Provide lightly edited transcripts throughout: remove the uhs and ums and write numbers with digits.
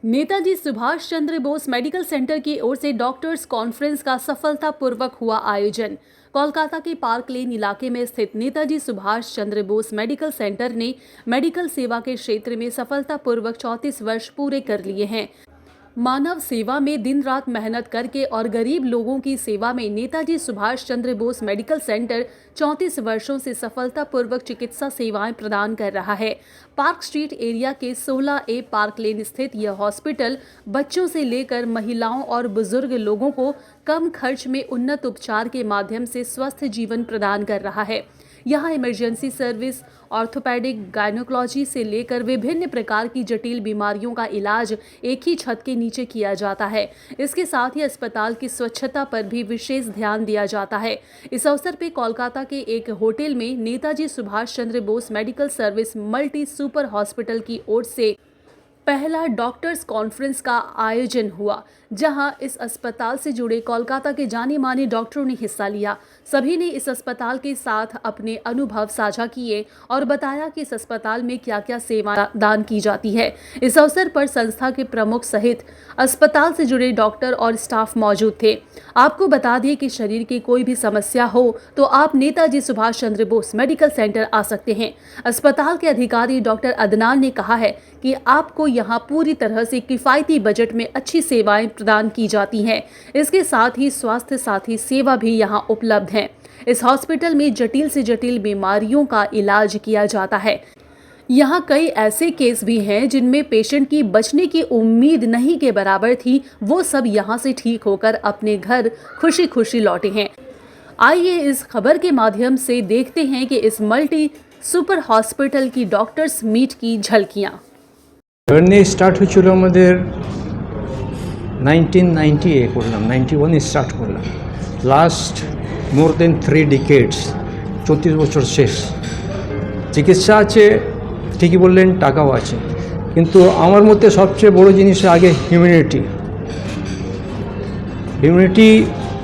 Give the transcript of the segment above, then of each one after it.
Netaji Subhash Chandra Bose medical centre की ओर से डॉक्टर्स कॉन्फ्रेंस का सफलतापूर्वक हुआ आयोजन। कोलकाता के पार्क लेन इलाके में स्थित नेताजी सुभाष चंद्र बोस मेडिकल सेंटर ने मेडिकल सेवा के क्षेत्र में सफलतापूर्वक 34 वर्ष पूरे कर लिए हैं। मानव सेवा में दिन रात मेहनत करके और गरीब लोगों की सेवा में नेताजी सुभाष चंद्र बोस मेडिकल सेंटर 34 वर्षों से सफलतापूर्वक चिकित्सा सेवाएं प्रदान कर रहा है। पार्क स्ट्रीट एरिया के 16A पार्क लेन स्थित यह हॉस्पिटल बच्चों से लेकर महिलाओं और बुजुर्ग लोगों को कम खर्च में उन्नत उपचार के माध्यम से स्वस्थ जीवन प्रदान कर रहा है। यहाँ इमरजेंसी सर्विस, ऑर्थोपेडिक, गायनोकोलॉजी से लेकर विभिन्न प्रकार की जटिल बीमारियों का इलाज एक ही छत के नीचे किया जाता है। इसके साथ ही अस्पताल की स्वच्छता पर भी विशेष ध्यान दिया जाता है। इस अवसर पर कोलकाता के एक होटल में Netaji Subhash Chandra Bose medical service multi super hospital की ओर से पहला डॉक्टर्स कॉन्फ्रेंस का आयोजन हुआ, जहां इस अस्पताल से जुड़े कोलकाता के जाने माने डॉक्टरों ने हिस्सा लिया। सभी ने इस अस्पताल के साथ अपने अनुभव साझा किए और बताया कि इस अस्पताल में क्या क्या सेवाएं दान की जाती है। इस अवसर पर संस्था के प्रमुख सहित अस्पताल से जुड़े डॉक्टर और स्टाफ मौजूद थे। आपको बता दें कि शरीर की कोई भी समस्या हो तो आप नेताजी सुभाष चंद्र बोस मेडिकल सेंटर आ सकते हैं। अस्पताल के अधिकारी डॉक्टर अदनान ने कहा है कि आपको यहाँ पूरी तरह से किफ़ायती बजट में अच्छी सेवाएं प्रदान की जाती हैं। इसके साथ ही स्वास्थ्य साथी सेवा भी यहाँ उपलब्ध है। इस हॉस्पिटल में जटिल से जटिल बीमारियों का इलाज किया जाता है। यहाँ कई ऐसे केस भी हैं जिनमें पेशेंट की बचने की उम्मीद नहीं के बराबर थी, वो सब यहाँ से ठीक होकर अपने घर खुशी खुशी लौटे हैं। आइए इस खबर के माध्यम से देखते हैं कि इस मल्टी सुपर हॉस्पिटल की डॉक्टर्स मीट की झलकियाँ। জার্নি স্টার্ট হয়েছিল আমাদের 1990 করলাম, 91 স্টার্ট করলাম। লাস্ট মোর দেন 3 ডিকেডস, 34 বছর শেষ। চিকিৎসা আছে ঠিকই বললেন, টাকাও আছে, কিন্তু আমার মতে সবচেয়ে বড় জিনিস আগে হিউম্যানিটি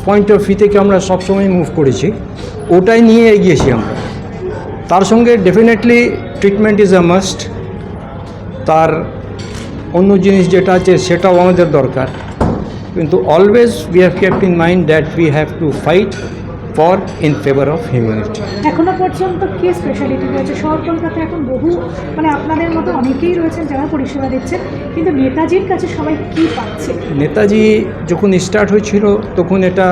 পয়েন্ট অফ ভিউ থেকে আমরা সবসময় মুভ করেছি, ওটাই নিয়ে এগিয়েছি আমরা। তার সঙ্গে definitely treatment is a must, তার অন্য জিনিস যেটা আছে সেটাও আমাদের দরকার, কিন্তু always we have kept in mind that we have to fight for in favour of humanity. এখনো পর্যন্ত কি স্পেশালিটি রয়েছে? শহর কলকাতায় এখন বহু আপনাদের মতো অনেকেই রয়েছেন যারা পরিষেবা দিচ্ছেন, কিন্তু নেতাজির কাছে সবাই কি পাচ্ছে? নেতাজি যখন স্টার্ট হয়েছিল তখন এটা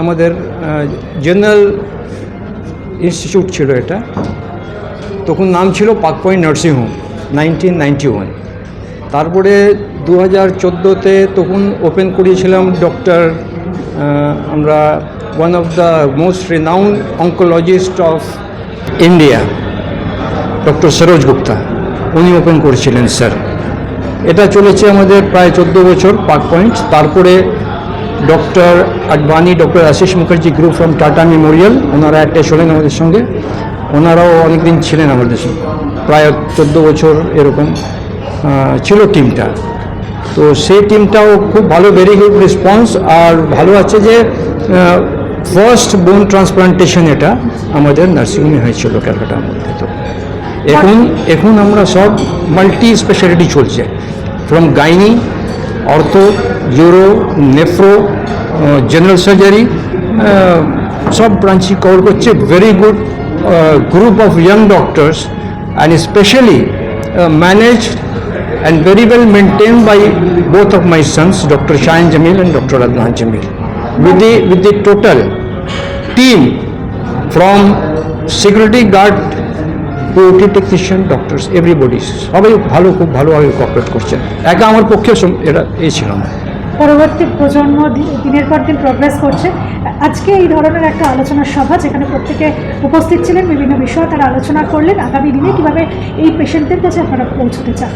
আমাদের জেনারেল ইনস্টিটিউট ছিল, এটা তখন নাম ছিল পার্ক পয়েন্ট নার্সিং হোম 1991। তারপরে 2014-তে তখন ওপেন করিয়েছিলাম ডক্টর, আমরা one of the most renowned oncologist of India doctor Saroj Gupta, উনি ওপেন করেছিলেন স্যার। এটা চলেছে আমাদের প্রায় 14 বছর পার্ক পয়েন্ট। তারপরে doctor Advani, doctor Ashis Mukherjee group from Tata memorial, ওনারা অ্যাটাচ হলেন আমাদের সঙ্গে। ওনারাও অনেকদিন ছিলেন আমাদের সঙ্গে, প্রায় 14 বছর এরকম ছিল টিমটা। তো সেই টিমটাও খুব ভালো, ভেরি গুড রেসপন্স। আর ভালো আছে যে ফার্স্ট বোন ট্রান্সপ্লান্টেশন এটা আমাদের নার্সিংহোমে হয়েছিল ক্যালকাটার মধ্যে। তো এখন আমরা সব মাল্টি স্পেশালিটি চলছে, from gynae, অর্থো, euro, nephro, general surgery, সব ব্রাঞ্চই কভার করছে। Very good group of young doctors, and especially managed and very well maintained by both of my sons, Dr. Shahin Jamil and Dr. Adnan Jamil, with the total team from security guard to OT technician, doctors, everybody সবাই ভালো, খুব ভালোভাবে cooperate করছেন। একা আমার পক্ষে এটা এই ছিল না। পরবর্তী প্রজন্ম দিনের পর দিন প্রগ্রেস করছে। আজকে এই ধরনের একটা আলোচনা সভা যেখানে প্রত্যেকে উপস্থিত ছিলেন, বিভিন্ন বিষয়ে তারা আলোচনা করলেন। আগামী দিনে কীভাবে এই পেশেন্টদের কাছে আপনারা পৌঁছতে চান?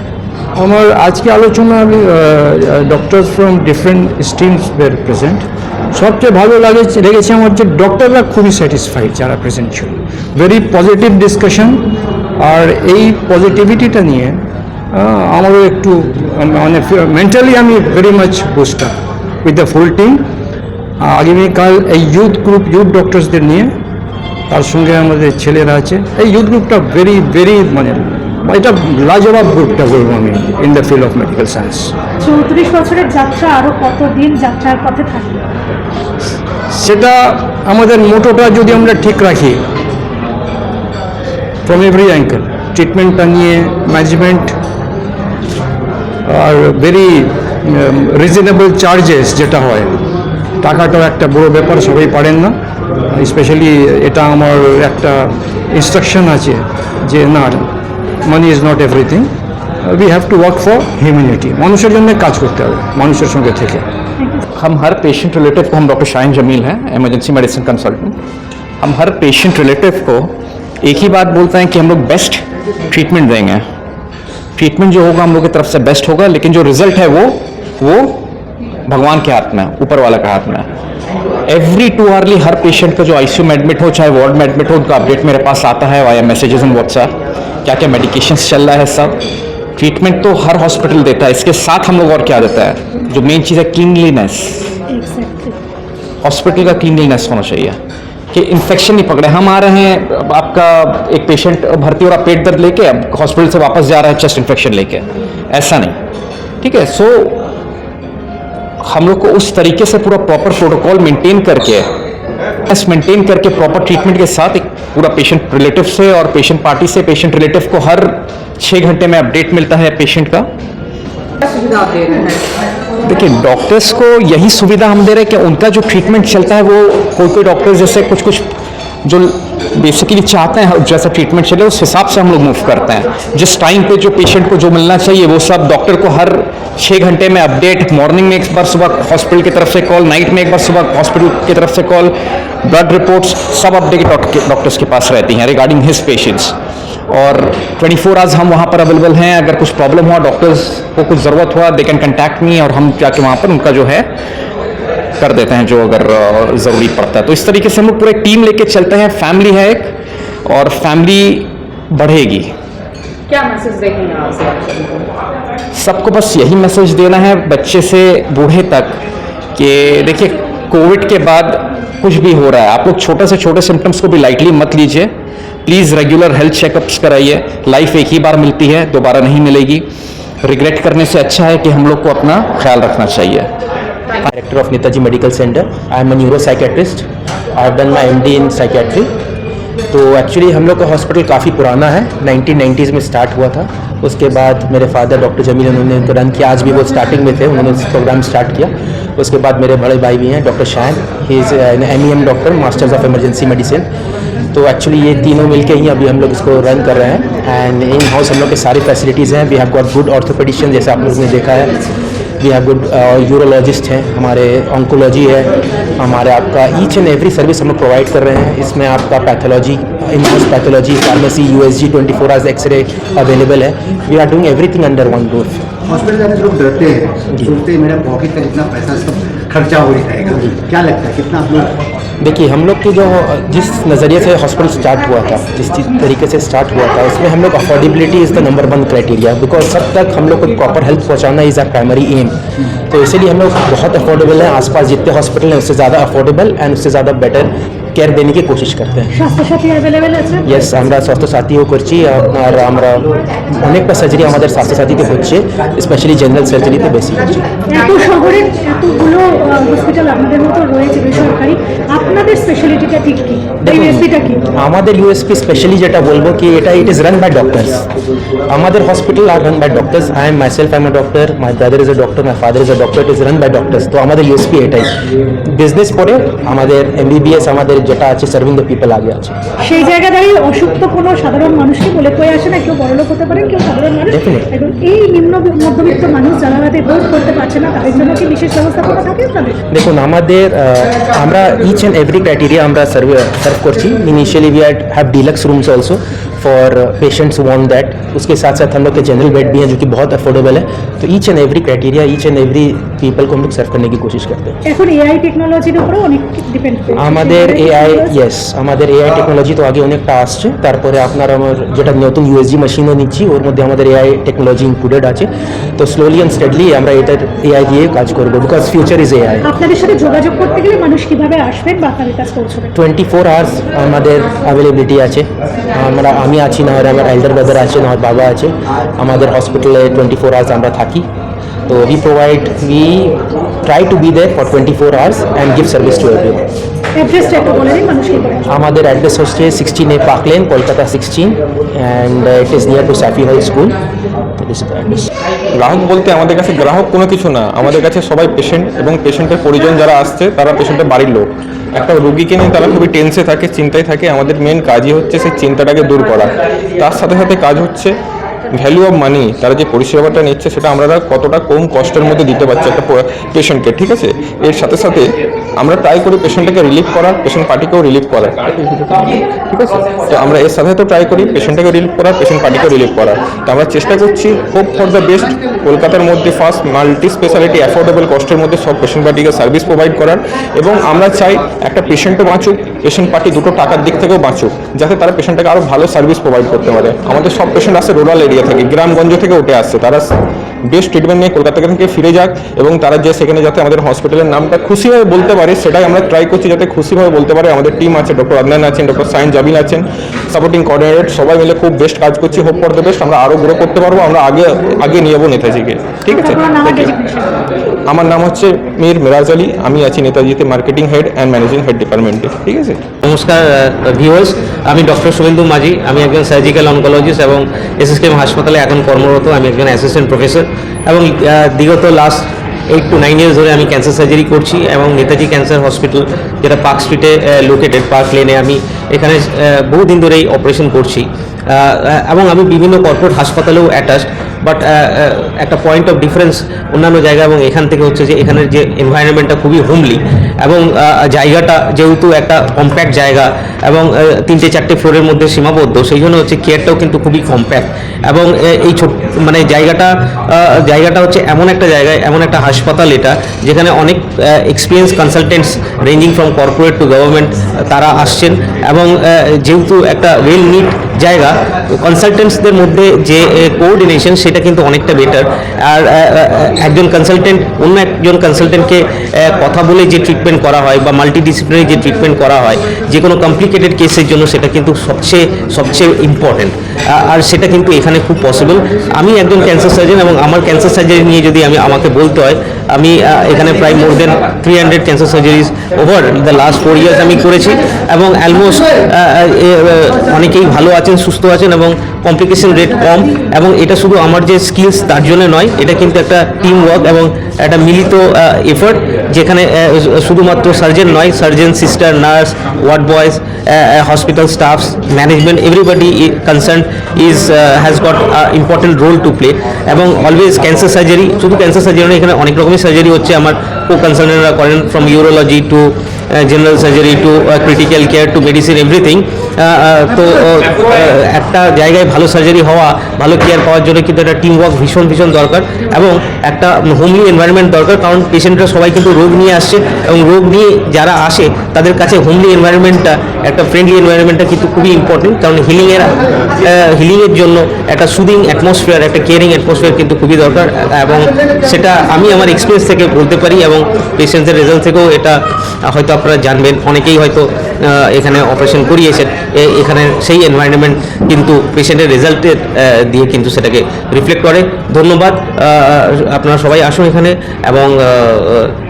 আমার আজকে আলোচনা, আমি doctors from different streams were present. সবচেয়ে ভালো লেগেছে আমার যে ডক্টররা খুবই স্যাটিসফাইড যারা প্রেজেন্ট ছিল। ভেরি পজিটিভ ডিসকাশন, আর এই পজিটিভিটিটা নিয়ে আমারও একটু মানে মেন্টালি আমি very much boost up with the full team. আগামীকাল এই ইউথ ডক্টরসদের নিয়ে, তার সঙ্গে আমাদের ছেলেরা আছে। এই ইউথ গ্রুপটা ভেরি মানে এটা লাজবাব গ্রুপটা বলবো আমি in the field of medical science. 34 বছরের যাত্রা আরও কতদিন যাত্রার পথে থাকবে? সেটা আমাদের মোটোটা যদি আমরা ঠিক রাখি ফ্রম এভরি অ্যাঙ্গেল, ট্রিটমেন্টটা নিয়ে management are very reasonable charges যেটা হয়, টাকাটাও একটা বড় ব্যাপার, সবাই পারেন না। স্পেশালি এটা আমার একটা ইনস্ট্রাকশন আছে যে না, money is not everything, we have to work for humanity, মানুষের জন্য কাজ করতে হবে, মানুষের সঙ্গে থেকে। हम हर पेशेंट रिलेटिव को, हम डॉक्टर शाहीन जमील हैं, इमरजेंसी मेडिसिन कंसल्टेंट, हम हर पेशेंट रिलेटिव को एक ही बात बोलते हैं कि हम लोग बेस्ट ट्रीटमेंट देंगे। ट्रीटमेंट जो होगा हम लोग की तरफ से बेस्ट होगा, लेकिन जो रिजल्ट है वो भगवान के हाथ में, ऊपर वाला के हाथ में। एवरी 2 आवर्ली हर पेशेंट का जो आईसीयू में एडमिट हो, चाहे वार्ड में एडमिट हो, उनका अपडेट मेरे पास आता है वाया मैसेजेस इन व्हाट्सएप, क्या क्या मेडिकेशंस चल रहा है सब। ट्रीटमेंट तो हर हॉस्पिटल देता है, इसके साथ हम लोग और क्या देता है, जो मेन चीज़ है क्लीनलीनेस। हॉस्पिटल का क्लीनलीनेस होना चाहिए कि इन्फेक्शन नहीं पकड़े। हम आ रहे हैं, आपका एक पेशेंट भर्ती हो रहा पेट दर्द लेके, अब हॉस्पिटल से वापस जा रहा है चेस्ट इन्फेक्शन लेके, ऐसा नहीं, ठीक है। सो हम लोग को उस तरीके से पूरा प्रॉपर प्रोटोकॉल मेंटेन करके प्रॉपर ट्रीटमेंट के साथ एक पूरा पेशेंट रिलेटिव से और पेशेंट पार्टी से पेशेंट रिलेटिव को हर 6 घंटे में अपडेट मिलता है पेशेंट का। सुविधा आप दे रहे हैं? देखिए, डॉक्टर्स को यही सुविधा हम दे रहे हैं कि उनका जो ट्रीटमेंट चलता है वो कोई डॉक्टर्स जैसे कुछ जो बेसिकली चाहते हैं जैसा ट्रीटमेंट चले उस हिसाब से हम लोग मूव करते हैं। जिस टाइम पे जो पेशेंट को जो मिलना चाहिए वो सब डॉक्टर को हर 6 घंटे में अपडेट, मॉर्निंग में एक बार सुबह हॉस्पिटल की तरफ से कॉल, नाइट में एक बार सुबह हॉस्पिटल की तरफ से कॉल, ब्लड रिपोर्ट्स सब अपडेट डॉक्टर्स के पास रहती हैं रिगार्डिंग हिज पेशेंट्स। और 24 आवर्स हम वहाँ पर अवेलेबल हैं। अगर कुछ प्रॉब्लम हुआ, डॉक्टर्स को कुछ ज़रूरत हुआ, दे कैन कंटैक्ट मी और हम जाके वहाँ पर उनका जो है कर देते हैं जो अगर ज़रूरी पड़ता है। तो इस तरीके से हम लोग पूरे टीम लेके चलते हैं। फैमिली है एक, और फैमिली बढ़ेगी। क्या मैसेज देंगे आपसे? सबको बस यही मैसेज देना है, बच्चे से बूढ़े तक, कि देखिए कोविड के बाद कुछ भी हो रहा है, आप लोग छोटे से छोटे सिम्टम्स को भी लाइटली मत लीजिए। प्लीज़ रेगुलर हेल्थ चेकअप्स कराइए। लाइफ एक ही बार मिलती है, दोबारा नहीं मिलेगी। रिग्रेट करने से अच्छा है कि हम लोग को अपना ख्याल रखना चाहिए। Director of Netaji Medical Center. I am a neuropsychiatrist. I have done my MD in psychiatry. तो एक्चुअली हम लोग का हॉस्पिटल काफ़ी पुराना है, 1990s में स्टार्ट हुआ था। उसके बाद मेरे फादर डॉक्टर जमील उन्होंने तो रन किया, आज भी वो स्टार्टिंग में थे, उन्होंने इस प्रोग्राम स्टार्ट किया। उसके बाद मेरे बड़े भाई भी हैं, doctor Shaheen, he is an MEM doctor, masters of emergency medicine. तो एक्चुअली ये तीनों मिलके ही अभी हम लोग इसको रन कर रहे हैं। एंड इन हाउस हम लोग के सारी फैसिलिटीज़ हैं। We have got good orthopedician, जैसे आप लोगों ने देखा है। वी हैव गुड यूरोलॉजिस्ट हैं, हमारे ऑन्कोलॉजी है, हमारे आपका ईच एंड एवरी सर्विस हम लोग प्रोवाइड कर रहे हैं। इसमें आपका pathology, in house pathology, pharmacy, USG, 24 hours x ray available है। We are doing everything under one roof. Hospital जाने से लोग डरते हैं, सोचते हैं मेरा पॉकेट का इतना पैसा सब खर्चा हो जाएगा। क्या लगता है कितना आप लोग? देखिए, हम लोग की जो जिस नज़रिए से हॉस्पिटल स्टार्ट हुआ था, जिस तरीके से स्टार्ट हुआ था, उसमें हम लोग affordability is the number 1 criteria, because सब तक हम लोग को प्रॉपर हेल्थ पहुंचाना इज़ आवर प्राइमरी एम। तो इसीलिए हम लोग बहुत अफोर्डेबल हैं, आसपास जितने हॉस्पिटल हैं उससे ज़्यादा अफोर्डेबल एंड उससे ज़्यादा बेटर केयर देने की कोशिश करते हैं। স্বাস্থ্যসাথী অ্যাভেলেবেল আছে? ইয়েস, আমরা স্বাস্থ্যসাথীও করছি আর আমরা অনেকটা সার্জারি আমাদের স্বাস্থ্যসাথীতে হচ্ছে, স্পেশালি জেনারেল সার্জারিতে বেশি হচ্ছে। এত শহরে এতগুলো হসপিটাল আপনাদের মতো রয়েছে বেসরকারি, আপনাদের স্পেশালিটিটা ঠিক কি, ইউএসপিটা কি? আমাদের ইউএসপি স্পেশালি যেটা বলবো কি এটা it is run by doctors. আমাদের hospital are run by doctors. I am myself I am a doctor, my brother is a doctor, my father is a doctor, it is run by doctors. তো আমাদের USP এটাই। Business পরে আমাদের MBBS আমাদের যেটা আছে serving the people আগে আছে। সেই জায়গা দাঁড়িয়ে অসুস্থ কোনো সাধারণ মানুষকে বলে কয়ে আসে না, কেউ বড়লোক হতে পারে, কেউ সাধারণ মানুষ। Definitely. এখন এই নিম্ন মধ্যবিত্ত মানুষ যারা হয়তো বোধ করতে পারছে না, তাদের জন্য কি বিশেষ ব্যবস্থাপনা থাকে আপনাদের? দেখুন, আমাদের আমরা ইচ অ্যান্ড এভরি ক্রাইটেরিয়া আমরা সার্ভ করছি। Initially we have deluxe rooms also for patients want that. उसके साथ साथ हम लोग के जनरल बेड भी हैं जो कि बहुत अफोर्डेबल है। तो each and every criteria, each and every people को हम लोग सर्व करने की कोशिश करते हैं। এখন AI টেকনোলজির উপরও অনেক ডিপেন্ড করে। আমাদের এআই ইয়েস আমাদের এআই টেকনোলজি তো আগে অনেকটা আসছে, তারপরে আপনার আমার যেটা নতুন ইউএসজি মেশিনও নিচ্ছি, ওর মধ্যে আমাদের এআই টেকনোলজি ইনক্লুডেড আছে। তো স্লোলি অ্যান্ড স্টেডলি আমরা এটার এআই দিয়ে কাজ করবো, বিকজ ফিউচার ইজ এআই। আপনাদের সাথে যোগাযোগ করতে গেলে মানুষ কিভাবে আসবেন বা আপনাদের কাছে পৌঁছবেন? 24 আওয়ার্স আমাদের অ্যাভেলেবিলিটি আছে। আমি আছি, না হয় আমার এল্ডার ব্রাদার আছে, না হয় বাবা আছে। আমাদের হসপিটালে 24 আওয়ার্স আমরা থাকি। তো we try to be there for 24 hours and give service to everyone. অ্যাড্রেসটা একটু বলে দিন মানুষ কি করে আসবে। আমাদের অ্যাড্রেস হচ্ছে 16A park lane, Kolkata 16, and it is near to Safi high school. গ্রাহক বলতে আমাদের কাছে গ্রাহক কোনো কিছু না, আমাদের কাছে সবাই পেশেন্ট এবং পেশেন্টের পরিজন যারা আসছে তারা পেশেন্টের বাড়ির লোক। একটা রুগীকে নিয়ে তারা খুবই টেন্সে থাকে, চিন্তায় থাকে। আমাদের মেন কাজই হচ্ছে সেই চিন্তাটাকে দূর করা। তার সাথে সাথে কাজ হচ্ছে ভ্যালু অফ মানি, তারা যে পরিষেবাটা নিচ্ছে সেটা আমরা কতটা কম কষ্টের মধ্যে দিতে পারছি একটা পেশেন্টকে, ঠিক আছে। এর সাথে সাথে আমরা ট্রাই করি পেশেন্টটাকে রিলিফ করার, পেশেন্ট পার্টিকেও রিলিফ করার, ঠিক আছে। তো আমরা এর সাথে তো ট্রাই করি পেশেন্টটাকে রিলিফ করার, পেশেন্ট পার্টিকেও রিলিফ করার। তো আমরা চেষ্টা করছি হোপ ফর দ্য বেস্ট, কলকাতার মধ্যে ফার্স্ট মাল্টি স্পেশালিটি অ্যাফোর্ডেবল কস্টের মধ্যে সব পেশেন্ট পার্টিকে সার্ভিস প্রোভাইড করার। এবং আমরা চাই একটা পেশেন্টও বাঁচুক, পেশেন্ট পার্টি দুটো টাকার দিক থেকেও বাঁচুক, যাতে তারা পেশেন্টটাকে আরও ভালো সার্ভিস প্রোভাইড করতে পারে। আমাদের সব পেশেন্ট আসে রুরাল এরিয়া থেকে, গ্রামগঞ্জ থেকে উঠে আসছে, তারা বেস্ট ট্রিটমেন্ট নিয়ে কলকাতা থেকে ফিরে যাক এবং তারা যে সেখানে যাতে আমাদের হসপিটালের নামটা খুশিভাবে বলতে পারে, সেটাই আমরা ট্রাই করছি যাতে খুশিভাবে বলতে পারে। আমাদের টিম আছে, ডক্টর আদনান আছেন, ডক্টর সাইন জাবিন আছেন, সাপোর্টিং কোঅর্ডিনেটর, সবাই মিলে খুব বেস্ট কাজ করছি। হোপ ফর দ্য বেস্ট, আমরা আরও গ্রো করতে পারবো, আমরা আগে নিয়ে যাবো নেতাজিকে, ঠিক আছে। আমার নাম হচ্ছে মীর মিরাজ আলী, আমি আছি নেতাজিতে marketing head and managing head ডিপার্টমেন্টে, ঠিক আছে। নমস্কার ভিউয়ার্স, আমি ডক্টর শুভেন্দু মাঝি, আমি একজন সার্জিক্যাল অনকোলজিস্ট এবং এসএসকেএম হাসপাতালে এখন কর্মরত। আমি একজন অ্যাসিস্ট্যান্ট প্রফেসর এবং বিগত লাস্ট 8 to 9 ইয়ার্স ধরে আমি ক্যান্সার সার্জারি করছি এবং নেতাজি ক্যান্সার হসপিটাল, যেটা পার্ক স্ট্রিটে লোকেটেড, পার্ক লেনে, আমি এখানে বহুদিন ধরেই অপারেশন করছি এবং আমি বিভিন্ন কর্পোরেট হাসপাতালেও অ্যাটাচড। বাট একটা পয়েন্ট অফ ডিফারেন্স অন্যান্য জায়গা এবং এখান থেকে হচ্ছে যে এখানের যে এনভায়রনমেন্টটা খুবই হোমলি এবং জায়গাটা যেহেতু একটা কম্প্যাক্ট জায়গা এবং 3-4 ফ্লোরের মধ্যে সীমাবদ্ধ, সেই জন্য হচ্ছে কেয়ারটাও কিন্তু খুবই কম্প্যাক্ট। এবং এই মানে জায়গাটা হচ্ছে এমন একটা জায়গায়, এমন একটা হাসপাতাল এটা, যেখানে অনেক experience consultants ranging from corporate two government তারা আসছেন। এবং যেহেতু একটা ওয়েল নিট জায়গা, কনসালটেন্টসদের মধ্যে যে কোঅর্ডিনেশন সেটা কিন্তু অনেকটা বেটার। আর একজন কনসালটেন্ট অন্য একজন কনসালটেন্টকে কথা বলে যে ট্রিটমেন্ট করা হয় বা মাল্টিডিসিপ্লিনারি যে ট্রিটমেন্ট করা হয় যে কোনো কমপ্লিকেটেড কেসের জন্য, সেটা কিন্তু সবচেয়ে ইম্পর্টেন্ট। আর সেটা কিন্তু এখানে খুব পসিবল। আমি একজন ক্যান্সার সার্জন এবং আমার ক্যান্সার সার্জারি নিয়ে যদি আমাকে বলতে হয়, আমি এখানে প্রায় মোর দেন 300 cancer surgeries over the last 4 years আমি করেছি এবং অলমোস্ট অনেকেই ভালো আছেন, সুস্থ আছেন এবং কমপ্লিকেশন রেট কম। এবং এটা শুধু আমার যে স্কিলস তার জন্য নয়, এটা কিন্তু একটা টিম ওয়ার্ক এবং একটা মিলিত এফোর্ট, যেখানে শুধুমাত্র সার্জন নয়, surgeon, sister, nurse, ward boys, hospital staffs, management, everybody concern has got important role to play. এবং অলওয়েজ ক্যান্সার সার্জারি, শুধু ক্যান্সার সার্জারি নয়, এখানে অনেক রকমের সার্জারি হচ্ছে। আমার কো কনসার্নেরা করেন from urology to general surgery to critical care to medicine, everything. তো একটা জায়গায় ভালো সার্জারি হওয়া, ভালো কেয়ার পাওয়ার জন্য কিন্তু একটা টিম ওয়ার্ক ভীষণ দরকার এবং একটা হোমলি এনভায়রনমেন্ট দরকার। কারণ পেশেন্টরা সবাই কিন্তু রোগ নিয়ে আসছে এবং রোগ নিয়ে যারা আসে তাদের কাছে হোমলি এনভায়রনমেন্টটা, একটা ফ্রেন্ডলি এনভায়রনমেন্টটা কিন্তু খুবই ইম্পর্টেন্ট। কারণ হিলিংয়ের জন্য একটা সুদিং অ্যাটমসফিয়ার, একটা কেয়ারিং অ্যাটমসফিয়ার কিন্তু খুবই দরকার। এবং সেটা আমি আমার এক্সপিরিয়েন্স থেকে বলতে পারি এবং পেশেন্টসের রেজাল্ট থেকেও এটা হয়তো আপনারা জানবেন। অনেকেই হয়তো এখানে অপারেশন করিয়েছেন, এখানে সেই এনভায়রনমেন্ট কিন্তু পেশেন্টের রেজাল্টের দিয়ে কিন্তু সেটাকে রিফ্লেক্ট করে। ধন্যবাদ, আপনারা সবাই আসুন এখানে এবং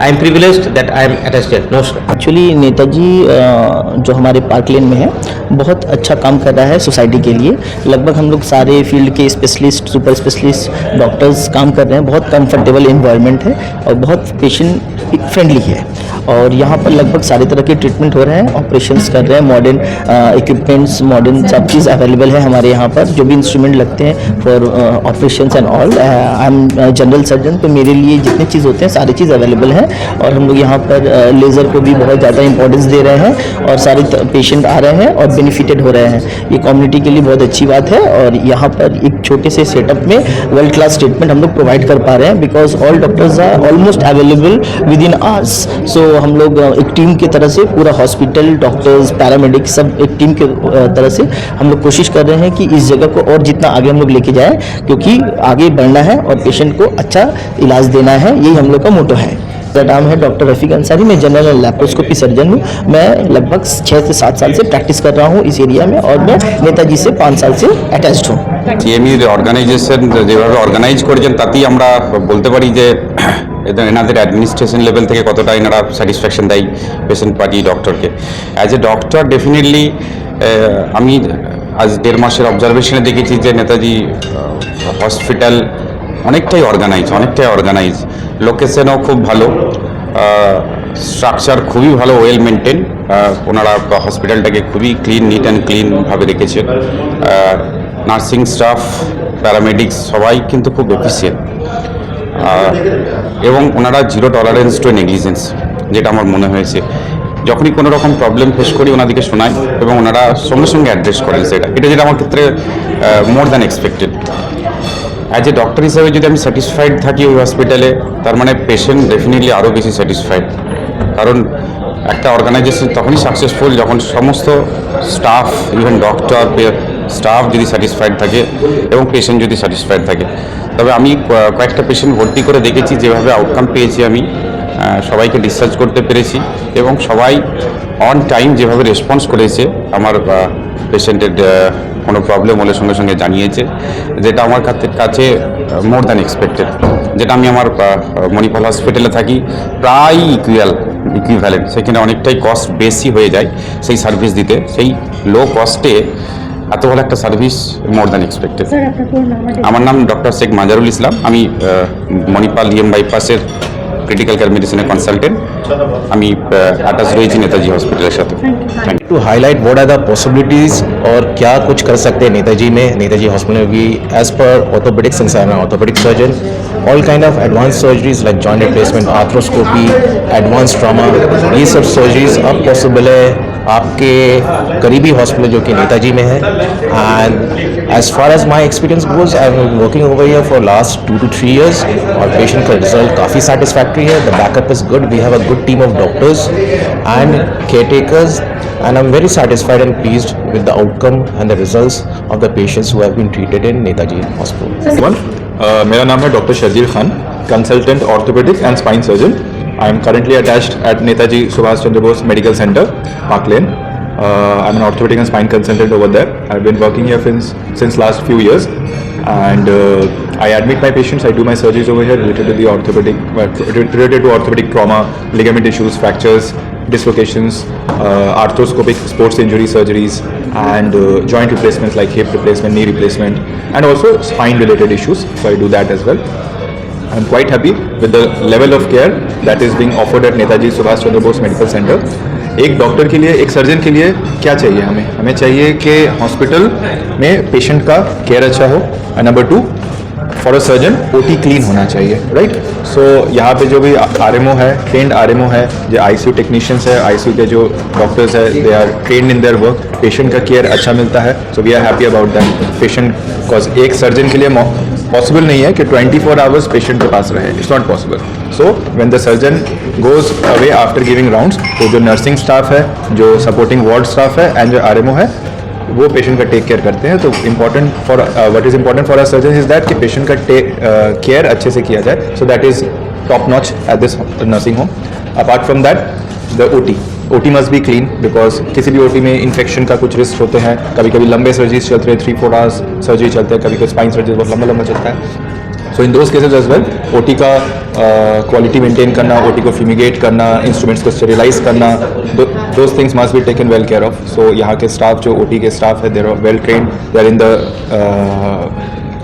I am privileged that I am attached. नमस्कार। एक्चुअली नेताजी जो हमारे पार्क लेन में है बहुत अच्छा काम कर रहा है सोसाइटी के लिए। लगभग हम लोग सारे फील्ड के स्पेशलिस्ट, सुपर स्पेशलिस्ट डॉक्टर्स काम कर रहे हैं। बहुत कंफर्टेबल एनवायरनमेंट है और बहुत पेशेंट फ्रेंडली है और यहाँ पर लगभग सारे तरह के ट्रीटमेंट हो रहे हैं, ऑपरेशंस कर रहे हैं, मॉडर्न इक्विपमेंट इक्विपमेंट्स मॉडर्न सब चीज़ अवेलेबल है हमारे यहाँ पर, जो भी इंस्ट्रूमेंट लगते हैं for operations and all. I am general surgeon, तो मेरे लिए जितनी चीज़ होते हैं सारी चीज़ अवेलेबल है। और हम लोग यहाँ पर लेज़र को भी बहुत ज़्यादा इंपॉर्टेंस दे रहे हैं और सारे पेशेंट आ रहे हैं और बेनिफिटेड हो रहे हैं। ये कम्युनिटी के लिए बहुत अच्छी बात है और यहाँ पर एक छोटे से सेटअप में वर्ल्ड क्लास ट्रीटमेंट हम लोग प्रोवाइड कर पा रहे हैं, because all doctors are almost available within hours. So हम लोग एक टीम की तरह से पूरा हॉस्पिटल, डॉक्टर्स, पैरामेडिक सब एक टीम के तरह से हम लोग कोशिश कर रहे हैं कि इस जगह को और जितना आगे हम लोग लेके जाएं, क्योंकि आगे बढ़ना है और पेशेंट को अच्छा इलाज देना है, यही हम लोग का मोटो है। मेरा नाम है डॉक्टर रफ़ीक अंसारी, मैं जनरल लैप्रोस्कोपी सर्जन हूँ। मैं लगभग 6 से 7 साल से प्रैक्टिस कर रहा हूँ इस एरिया में और मैं नेताजी से 5 साल से अटैच्ड हूँ। টিএমইর অর্গানাইজেশন যেভাবে অর্গানাইজ করেছেন তাতেই আমরা বলতে পারি যে এনাদের অ্যাডমিনিস্ট্রেশন লেভেল থেকে কতটা এনারা স্যাটিসফ্যাকশন দেয় পেশেন্ট পার্টি ডক্টরকে। অ্যাজ এ ডক্টর ডেফিনেটলি আমি আজ 1.5 মাসের অবজারভেশনে দেখেছি যে নেতাজি হসপিটাল অনেকটাই অর্গানাইজ, লোকেশনও খুব ভালো, স্ট্রাকচার খুবই ভালো, ওয়েল মেনটেন। ওনারা হসপিটালটাকে খুবই নিট অ্যান্ড ক্লিনভাবে রেখেছেন। নার্সিং স্টাফ, প্যারামেডিক্স সবাই কিন্তু খুব এফিসিয়েন্ট এবং ওনারা জিরো টলারেন্স টু নেগলিজেন্স, যেটা আমার মনে হয়েছে। যখনই কোনো রকম প্রবলেম ফেস করি ওনাদেরকে শোনাই এবং ওনারা সঙ্গে সঙ্গে অ্যাড্রেস করেন এটা যেটা আমার ক্ষেত্রে more than expected. As a doctor হিসাবে যদি আমি স্যাটিসফাইড থাকি ওই হসপিটালে, তার মানে পেশেন্ট ডেফিনেটলি আরও বেশি স্যাটিসফাইড। কারণ একটা অর্গানাইজেশন তখনই সাকসেসফুল যখন সমস্ত স্টাফ, ইভেন ডক্টর, স্টাফ যদি স্যাটিসফাইড থাকে এবং পেশেন্ট যদি স্যাটিসফাইড থাকে। তবে আমি কয়েকটা পেশেন্ট ভর্তি করে দেখেছি, যেভাবে আউটকাম পেয়েছি আমি, সবাইকে ডিসচার্জ করতে পেরেছি এবং সবাই অন টাইম যেভাবে রেসপন্স করেছে, আমার পেশেন্টের কোনো প্রবলেম হলে সঙ্গে সঙ্গে জানিয়েছে, যেটা আমার কাছে মোর দ্যান এক্সপেক্টেড। যেটা আমি আমার মণিপাল হসপিটালে থাকি প্রায় ইকুইভ্যালেন্ট, সেখানে অনেকটাই কস্ট বেশি হয়ে যায় সেই সার্ভিস দিতে, সেই লো কস্টে এত ভালো একটা সার্ভিস মোর দ্যান এক্সপেক্টেড। আমার নাম ডক্টর শেখ মাজারুল ইসলাম, আমি মণিপাল ইএম বাইপাসের ক্রিটিক্যাল কেয়ার মেডিসিনের কনসালটেন্ট। আমি अटैच रही नेताजी हॉस्पिटल के साथ। To highlight what are the possibilities और क्या कुछ कर सकते हैं नेताजी हॉस्पिटल में भी as per orthopaedics since I am orthopaedic surgeon. All kind of advance surgeries like joint replacement, arthroscopy, advance trauma, ये सब सर्जरीज अब पॉसिबल है आपके करीबी हॉस्पिटल जो कि नेताजी में है। And as far as my experience goes, I am working over here for last 2 to 3 years और पेशेंट का रिजल्ट काफ़ी सेटिस्फैक्ट्री है। The backup is good, we have a good team of doctors and caretakers and I'm very satisfied and pleased with the outcome and the results of the patients who have been treated in Netaji Hospital. मेरा नाम है doctor Sharjeel Khan, consultant orthopaedic and spine surgeon. I am currently attached at Netaji Subhash Chandra Bose Medical Center, Park Lane. I'm an orthopedic and spine consultant over there. I've been working here since last few years, and I admit my patients. I do my surgeries over here related to the orthopedic trauma, ligament issues, fractures, dislocations, arthroscopic sports injury surgeries, and joint replacements like hip replacement, knee replacement, and also spine related issues. So I do that as well. I'm quite happy with the level of care that is being offered at Netaji Subhash Chandra Bose Medical Center. एक doctor के लिए, एक surgeon के लिए क्या चाहिए हमें चाहिए कि हॉस्पिटल में पेशेंट का केयर अच्छा हो, and number 2 for a surgeon OT clean होना चाहिए, राइट। सो यहाँ पे जो भी आरएमओ है, ट्रेंड आरएमओ है, जो आईसीयू टेक्नीशियंस है, आईसीयू के जो डॉक्टर्स है, they are trained in their work, patient का केयर अच्छा मिलता है। So we are happy about that. Patient cause एक सर्जन के लिए पॉसिबल नहीं है कि 24 आवर्स पेशेंट के पास रहे, it's not possible. So when the surgeon goes away after giving rounds, तो जो नर्सिंग स्टाफ है, जो सपोर्टिंग वार्ड स्टाफ है, एंड जो आरएमओ है, वो पेशेंट का टेक केयर करते हैं। तो important for what is important for a surgeon is that कि पेशेंट का केयर अच्छे से किया जाए। So that is top notch at this nursing home. Apart from that, the OT must be clean, because किसी भी ओटी में infection का कुछ रिस्क होते हैं। कभी कभी लंबे सर्जरीज चलते हैं, 3-4 आवर्स सर्जरी चलते हैं, कभी कभी स्पाइन सर्जरी बहुत लंबा चलता है। So in those cases as well, OT का क्वालिटी मेंटेन करना, ओटी को फ्यूमिगेट करना, इंस्ट्रूमेंट्स को स्टेरिलाइज करना, those things must be taken well care of. So यहाँ के स्टाफ, जो ओटी के स्टाफ है, they are well trained, they are in the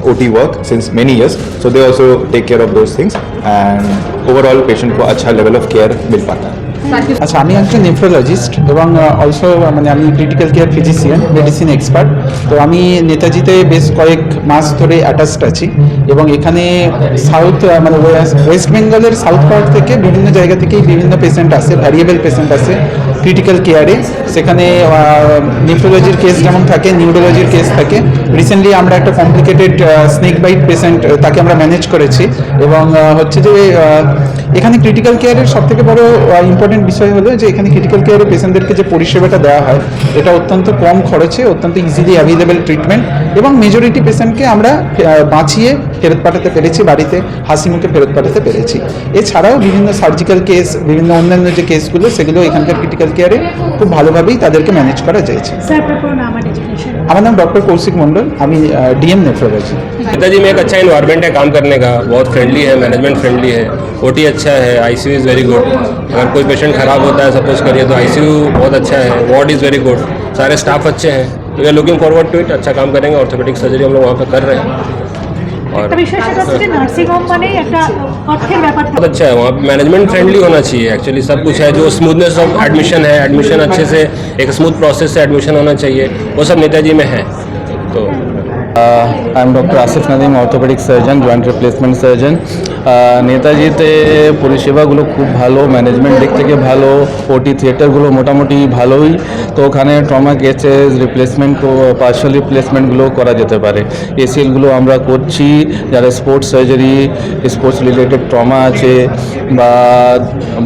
OT work since many years, so they also take care of those things, and overall patient को अच्छा level of care मिल पाता है। আচ্ছা, আমি একজন নেফ্রোলজিস্ট এবং অলসো মানে আমি critical care physician, medicine expert. তো আমি নেতাজিতে বেশ কয়েক মাস ধরে অ্যাটাচড আছি এবং এখানে সাউথ মানে ওয়েস্ট বেঙ্গলের সাউথ পার্ট থেকে বিভিন্ন জায়গা থেকেই বিভিন্ন পেশেন্ট আসে, ভ্যারিয়েবল পেশেন্ট আসে ক্রিটিক্যাল কেয়ারে। সেখানে নেফ্রোলজির কেস যেমন থাকে, নিউরোলজির কেস থাকে। রিসেন্টলি আমরা একটা কমপ্লিকেটেড স্নেক বাইট পেশেন্ট তাকে আমরা ম্যানেজ করেছি এবং হচ্ছে যে এখানে ক্রিটিক্যাল কেয়ারের সবথেকে বড় ইম্পর্টেন্ট বিষয় হলো যে এখানে ক্রিটিক্যাল কেয়ারের পেশেন্টদেরকে যে পরিষেবাটা দেওয়া হয় এটা অত্যন্ত কম খরচে, অত্যন্ত ইজিলি অ্যাভেলেবেল ট্রিটমেন্ট এবং মেজরিটি পেশেন্টকে আমরা বাঁচিয়ে ফেরত পাঠাতে পেরেছি, বাড়িতে হাসি মুখে ফেরত পাঠাতে পেরেছি। এছাড়াও বিভিন্ন সার্জিক্যাল কেস, বিভিন্ন অন্যান্য যে কেসগুলো সেগুলো এখানকার ক্রিটিক্যাল কেয়ারে খুব ভালোভাবেই তাদেরকে ম্যানেজ করা যাচ্ছে। আমার নাম ডক্টর কৌশিক मंडल, আমি डीएम नेफ्रोलॉजी। नेताजी में एक अच्छा इन्वायरमेंट है काम करने का, बहुत फ्रेंडली है, मैनेजमेंट फ्रेंडली है, ओटी अच्छा है, आईसीयू इज़ वेरी गुड। अगर कोई पेशेंट ख़राब होता है सपोज करिए तो आईसीयू बहुत अच्छा है, वार्ड इज़ वेरी गुड, सारे स्टाफ अच्छे हैं। We are looking forward to it, अच्छा काम करेंगे। ऑर्थोपेडिक सर्जरी हम लोग वहाँ पर कर रहे हैं और बहुत अच्छा है, वहाँ मैनेजमेंट फ्रेंडली होना चाहिए। एक्चुअली सब कुछ है, जो स्मूथनेस ऑफ एडमिशन है, एडमिशन अच्छे से एक स्मूथ प्रोसेस से एडमिशन होना चाहिए, वो सब नेताजी में है। तो I am doctor Asif Nadeem, orthopaedic surgeon, joint replacement surgeon. নেতাজিতে পরিষেবাগুলো খুব ভালো, ম্যানেজমেন্ট দিক থেকে ভালো, ওটি থিয়েটারগুলো মোটামুটি ভালোই। তো ওখানে ট্রমা কেসেস, রিপ্লেসমেন্ট, পার্শাল রিপ্লেসমেন্টগুলো করা যেতে পারে। এসিএলগুলো আমরা করছি, যারা sports surgery, sports related trauma আছে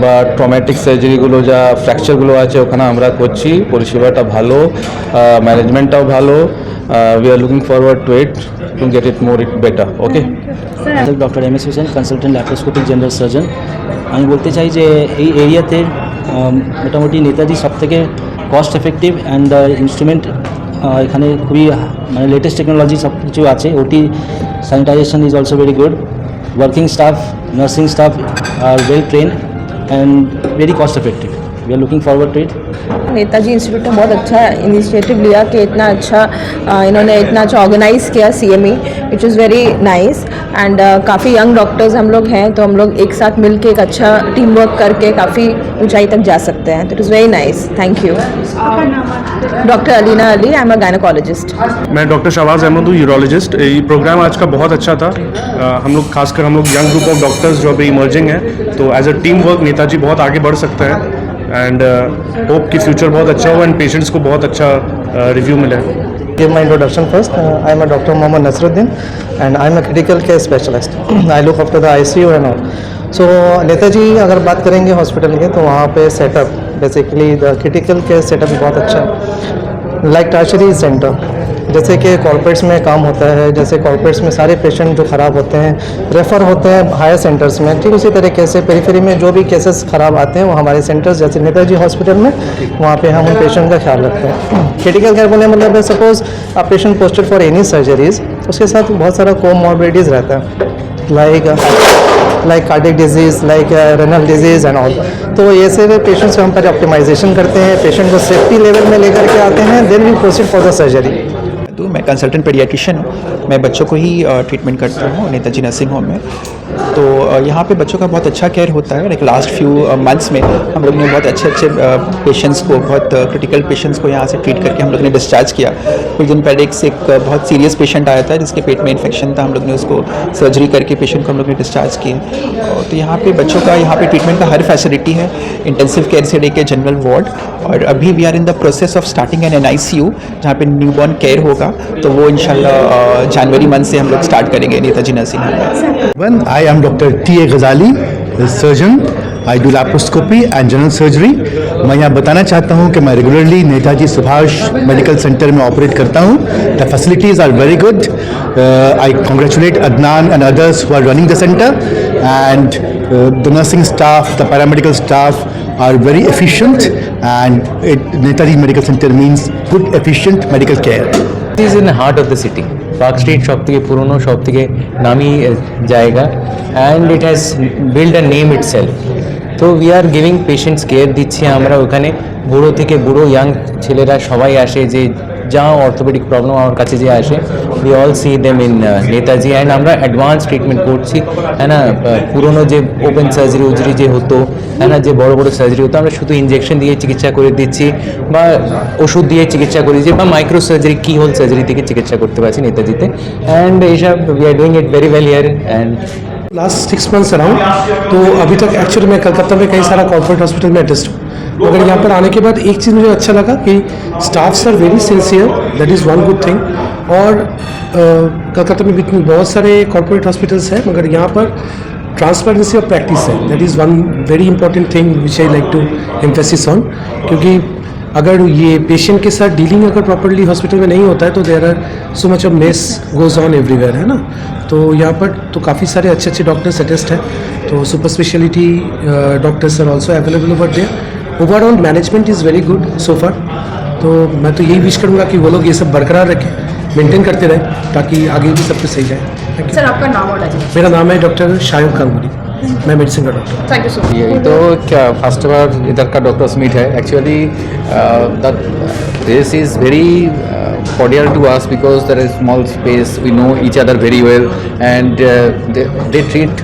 বা ট্রমেটিক সার্জারিগুলো, যা ফ্র্যাকচারগুলো আছে ওখানে আমরা করছি। পরিষেবাটা ভালো, ম্যানেজমেন্টটাও ভালো। We are looking forward to it to get it more better. Okay. Doctor M S Hossain, consultant laparoscopic general surgeon. আমি বলতে চাই যে এই এরিয়াতে মোটামুটি নেতাজি সবথেকে কস্ট এফেক্টিভ অ্যান্ড ইনস্ট্রুমেন্ট এখানে খুবই মানে লেটেস্ট টেকনোলজি সব কিছু আছে। OT sanitization is also very good, working staff, nursing staff আর well train and very cost effective. We are looking forward to it. Netaji institute ने बहुत अच्छा इनिशिएटिव लिया कि इतना अच्छा इन्होंने इतना अच्छा ऑर्गेनाइज़ किया CME, which is very nice. And काफ़ी यंग डॉक्टर्स हम लोग हैं, तो हम लोग एक साथ मिल के एक अच्छा टीम वर्क करके काफ़ी ऊंचाई तक जा सकते हैं। तो it is very nice, thank you. Doctor Alina Ali, I am a gynaecologist. मैं डॉक्टर शहबाज अहमद हूँ, यूरोलॉजिस्ट। ये प्रोग्राम आज का बहुत अच्छा था। हम लोग खासकर हम लोग यंग ग्रुप ऑफ डॉक्टर्स जो अभी इमर्जिंग हैं, तो as a teamwork Netaji बहुत आगे बढ़ सकता है एंड होप कि फ्यूचर बहुत अच्छा हो एंड पेशेंट्स को बहुत अच्छा रिव्यू मिले। Give my introduction first. I am a Dr. Mohammad Nasruddin and I am a critical care specialist. I look after the ICU and all. So Netaji अगर बात करेंगे हॉस्पिटल के, तो वहाँ पे setup basically the critical care setup बहुत अच्छा है। लाइक टर्शरी सेंटर, जैसे कि कॉर्पोरेट्स में काम होता है, जैसे कॉर्पोरेट्स में सारे पेशेंट जो ख़राब होते हैं रेफ़र होते हैं हायर सेंटर्स में, ठीक उसी तरीके से पेरिफेरी में जो भी केसेस ख़राब आते हैं वो हमारे सेंटर्स जैसे नेताजी हॉस्पिटल में, वहाँ पे हम उन पेशेंट का ख्याल रखते हैं। क्रिटिकल केयर बोलने मतलब है सपोज आप patient posted for any surgeries, उसके साथ बहुत सारा कोमॉर्बिडिटीज़ रहता है, like cardiac disease, like renal disease and all. तो ये सारे पेशेंट्स को हम पहले ऑप्टिमाइजेशन करते हैं, पेशेंट को सेफ्टी लेवल में लेकर के आते हैं, then we proceed for the surgery. तो मैं कंसल्टेंट पेडियाट्रिशियन हूँ, मैं बच्चों को ही ट्रीटमेंट करता हूँ नेताजी नर्सिंग होम में। तो यहाँ पे बच्चों का बहुत अच्छा केयर होता है। लाइक लास्ट फ्यू मंथ्स में हम लोग ने बहुत अच्छे पेशेंट्स को, बहुत क्रिटिकल पेशेंट्स को यहाँ से ट्रीट करके हम लोग ने डिस्चार्ज किया। कुछ दिन पहले एक बहुत सीरियस पेशेंट आया था जिसके पेट में इन्फेक्शन था, हम लोग ने उसको सर्जरी करके पेशेंट को हम लोग ने डिस्चार्ज किया। तो यहाँ पे बच्चों का यहाँ पे ट्रीटमेंट का हर फैसिलिटी है, इंटेंसिव केयर से लेके जनरल वार्ड, और अभी we are in the process of starting an NICU जहाँ पे न्यूबॉर्न केयर होगा, तो वो इंशाल्लाह जनवरी मंथ से हम लोग स्टार्ट करेंगे नेताजी नर्सिंग होम में। I am doctor TA Gazali, surgeon. I do laparoscopy and general surgery. मैं यहाँ बताना चाहता हूँ कि मैं regularly Netaji Subhash medical centre में ऑपरेट करता हूँ। The facilities are very good. I congratulate Adnan and others who are running the centre and the nursing staff, the paramedical staff are very efficient and Netaji Medical Center means good efficient medical care. It is in the heart of the city. Park Street সব থেকে পুরনো, সব থেকে নামি জায়গা, and it has built a name itself. তো we are giving patients care দিচ্ছি আমরা ওখানে। বুড়ো থেকে বুড়ো ইয়াং ছেলেরা সবাই আসে যে যা অর্থোপেডিক প্রবলেম আমার কাছে যে আসে we all C them in Netaji and আমরা অ্যাডভান্স ট্রিটমেন্ট করছি, হ্যাঁ না। পুরোনো যে ওপেন সার্জারি উজরি যে হতো, হ্যাঁ না, যে বড় বড় সার্জারি হতো, আমরা শুধু ইনজেকশন দিয়ে চিকিৎসা করে দিচ্ছি বা ওষুধ দিয়ে চিকিৎসা করে দিচ্ছি বা micro surgery keyhole surgery থেকে चिकित्सा करते पारছি नेताजीते एंड ऐसा we are doing it very well here and last 6 months around. तो अभी तक एक्चुअली मैं कलकत्ता में कई सारा कॉर्पोरेट हॉस्पिटल में अटेस्ट हूँ, मगर यहाँ पर आने के बाद एक चीज़ मुझे अच्छा लगा कि staffs are very sincere, that is one good thing. और कलकत्ता में भी बहुत सारे कॉर्पोरेट हॉस्पिटल्स हैं, मगर यहाँ पर ट्रांसपेरेंसी ऑफ प्रैक्टिस है, that is one very important thing which I like to emphasis on. क्योंकि अगर ये पेशेंट के साथ डीलिंग अगर प्रॉपर्ली हॉस्पिटल में नहीं होता है तो there are so much of mess goes on everywhere, है ना। तो यहाँ पर तो काफ़ी सारे अच्छे अच्छे डॉक्टर्स अटेस्ट हैं, तो super speciality doctors are also available over there. Overall management is very good so far. तो मैं तो यही विश करूँगा कि वो लोग ये सब बरकरार रखें, मेंटेन करते रहें, ताकि आगे भी सब कुछ सही जाए। सर आपका नाम और राजी? मेरा नाम है डॉक्टर शाहिद कांगुरी, मैं मेडिसिन का doctor. Thank you so much. ये तो क्या फर्स्ट बार इधर का डॉक्टर्स मीट है actually this is very cordial to us because there is small space, we know each other very well and they treat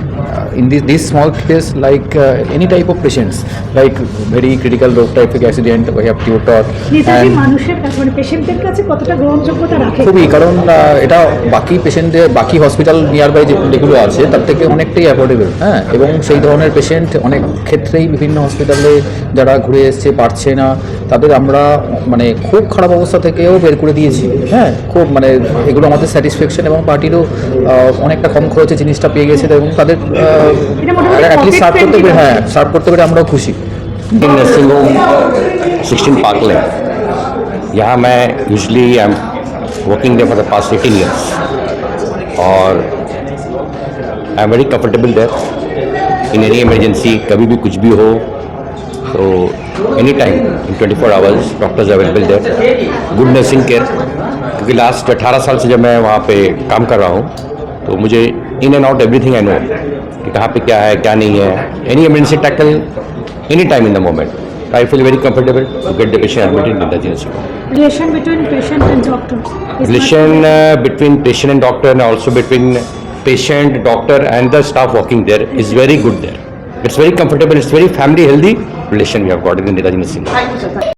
in this small space like any type of patients, like very critical road traffic accident we have tutor Netaji and মানুষের কাছে মানে পেশেন্টদের কাছে কতটা গ্রহণযোগ্যতা রাখে? খুবই, কারণ এটা বাকি পেশেন্টদের বাকি হসপিটাল নিয়ার বাই যেগুলো আছে তার থেকে অনেকটাই অ্যাফোর্ডেবল, হ্যাঁ। এবং সেই ধরনের পেশেন্ট অনেক ক্ষেত্রেই বিভিন্ন হসপিটালে যারা ঘুরে এসছে পারছে না তাদের আমরা মানে খুব খারাপ অবস্থা থেকেও বের করে দিয়েছি, হ্যাঁ। খুব মানে এগুলো আমাদের স্যাটিসফ্যাকশন এবং পার্টিরও অনেকটা কম খরচে জিনিসটা পেয়ে গেছে এবং তাদের অ্যাটলিস্ট সার্ভ করতে পেরে আমরাও খুশি। नर्सिंग होम 16 पार्क लेन, यहाँ मैं usually I am working there for the past 18 years और I am very comfortable there in any emergency. कभी भी कुछ भी हो तो any time in 24 hours doctors available there, good nursing care. क्योंकि लास्ट 18 साल से जब मैं वहाँ पे काम कर रहा हूँ तो मुझे in and out everything I know कि कहाँ पे क्या है क्या नहीं है। Any emergency tackle any time in the moment. I feel very comfortable to get the patient admitted in Netaji Nursing Home. Relation between patient and doctor is Relation between patient and doctor and also between patient, doctor and the staff working there is very good there. It's very comfortable, it's very family healthy relation we have got in the Netaji Nursing Home. Thank you, sir.